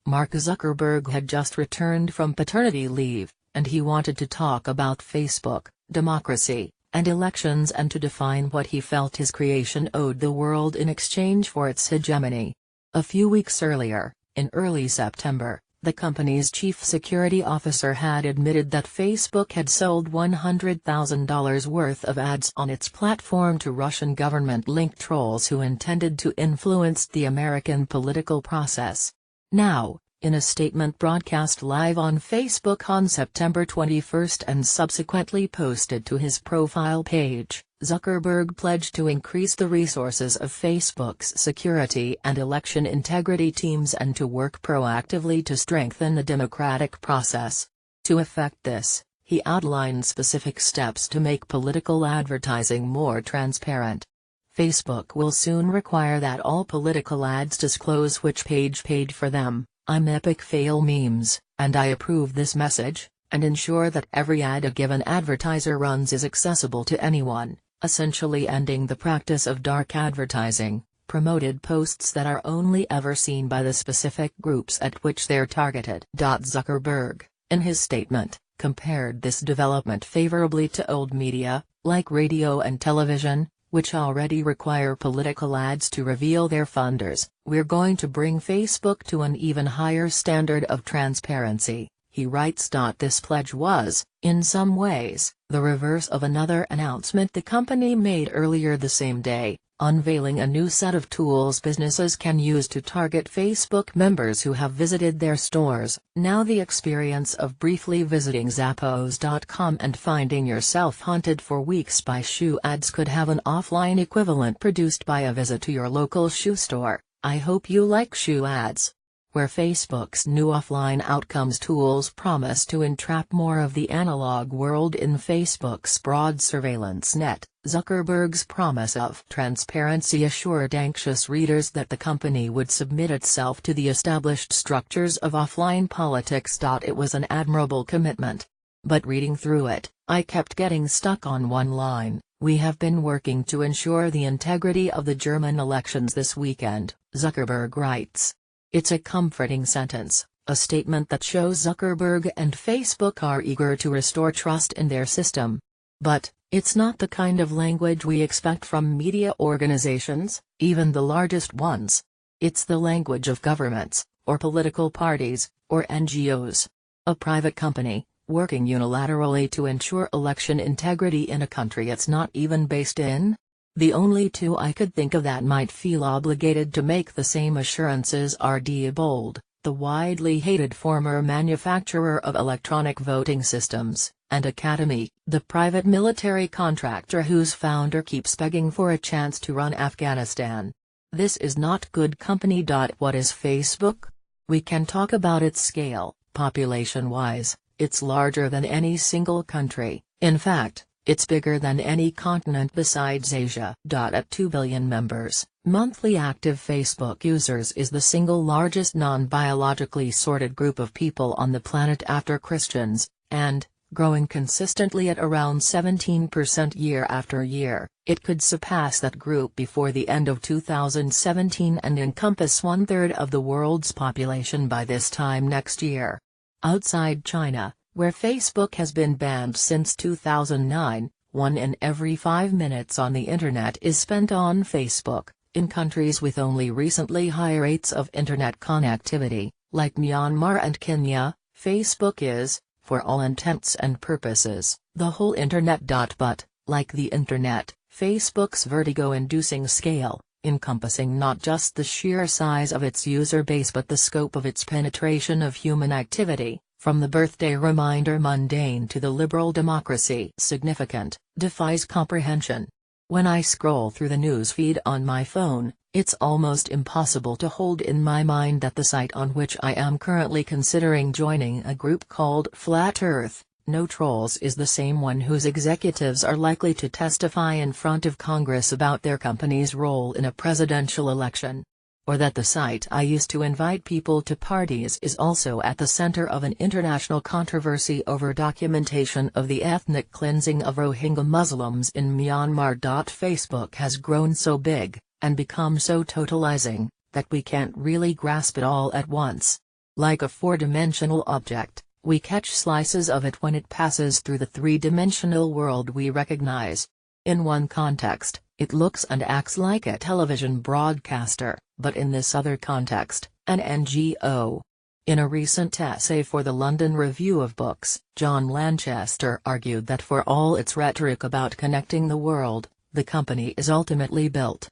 Mark Zuckerberg had just returned from paternity leave, and he wanted to talk about Facebook, democracy, and elections, and to define what he felt his creation owed the world in exchange for its hegemony. A few weeks earlier, in early September, the company's chief security officer had admitted that Facebook had sold $100,000 worth of ads on its platform to Russian government-linked trolls who intended to influence the American political process. Now, in a statement broadcast live on Facebook on September 21 and subsequently posted to his profile page, Zuckerberg pledged to increase the resources of Facebook's security and election integrity teams and to work proactively to strengthen the democratic process. To effect this, he outlined specific steps to make political advertising more transparent. Facebook will soon require that all political ads disclose which page paid for them. I'm epic fail memes, and I approve this message, and ensure that every ad a given advertiser runs is accessible to anyone, essentially ending the practice of dark advertising, promoted posts that are only ever seen by the specific groups at which they're targeted. Zuckerberg, in his statement, compared this development favorably to old media, like radio and television, which already require political ads to reveal their funders. We're going to bring Facebook to an even higher standard of transparency, he writes. This pledge was, in some ways, the reverse of another announcement the company made earlier the same day, unveiling a new set of tools businesses can use to target Facebook members who have visited their stores. Now the experience of briefly visiting Zappos.com and finding yourself hunted for weeks by shoe ads could have an offline equivalent produced by a visit to your local shoe store. I hope you like shoe ads. Where Facebook's new offline outcomes tools promise to entrap more of the analog world in Facebook's broad surveillance net, Zuckerberg's promise of transparency assured anxious readers that the company would submit itself to the established structures of offline politics. It was an admirable commitment. But reading through it, I kept getting stuck on one line: "We have been working to ensure the integrity of the German elections this weekend," Zuckerberg writes. It's a comforting sentence, a statement that shows Zuckerberg and Facebook are eager to restore trust in their system. But, it's not the kind of language we expect from media organizations, even the largest ones. It's the language of governments, or political parties, or NGOs. A private company, working unilaterally to ensure election integrity in a country it's not even based in? The only two I could think of that might feel obligated to make the same assurances are Diebold, the widely hated former manufacturer of electronic voting systems, and Academy, the private military contractor whose founder keeps begging for a chance to run Afghanistan. This is not good company. What is Facebook? We can talk about its scale. Population-wise, it's larger than any single country. In fact, it's bigger than any continent besides Asia. At 2 billion members, monthly active Facebook users is the single largest non-biologically sorted group of people on the planet after Christians, and, growing consistently at around 17% year after year, it could surpass that group before the end of 2017 and encompass 1/3 of the world's population by this time next year. Outside China, where Facebook has been banned since 2009, 1 in every 5 minutes on the Internet is spent on Facebook. In countries with only recently high rates of Internet connectivity, like Myanmar and Kenya, Facebook is, for all intents and purposes, the whole Internet. But, like the Internet, Facebook's vertigo-inducing scale, encompassing not just the sheer size of its user base but the scope of its penetration of human activity, from the birthday reminder mundane to the liberal democracy significant, defies comprehension. When I scroll through the newsfeed on my phone, it's almost impossible to hold in my mind that the site on which I am currently considering joining a group called Flat Earth, No Trolls is the same one whose executives are likely to testify in front of Congress about their company's role in a presidential election. Or that the site I use to invite people to parties is also at the center of an international controversy over documentation of the ethnic cleansing of Rohingya Muslims in Myanmar. Facebook has grown so big, and become so totalizing, that we can't really grasp it all at once. Like a four-dimensional object, we catch slices of it when it passes through the three-dimensional world we recognize. In one context, it looks and acts like a television broadcaster, but in this other context, an NGO. In a recent essay for the London Review of Books, John Lanchester argued that for all its rhetoric about connecting the world, the company is ultimately built